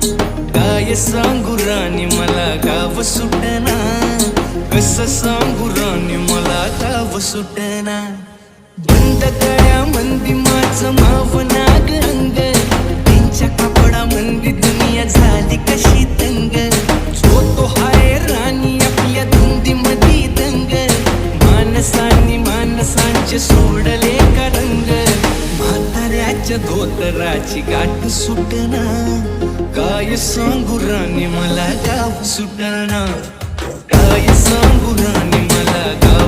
काय सांगू राणी मला गाव सुटना, कसं सांगू राणी मला गाव सुटना. बंद गळ्या मंदी माझं माव नाग रंग, त्यांच्या कापडा मंदी दुनिया झाली कशी तंग. जो तो हाय राणी आपल्या धुंदी मधी दंग, माणसांनी माणसांचे सोडले का रंग. म्हाताऱ्याच्या धोतराची गाठ सुटना, काय सांगू राणी मला गाव सुटना. काय सांगू राणी मला गाव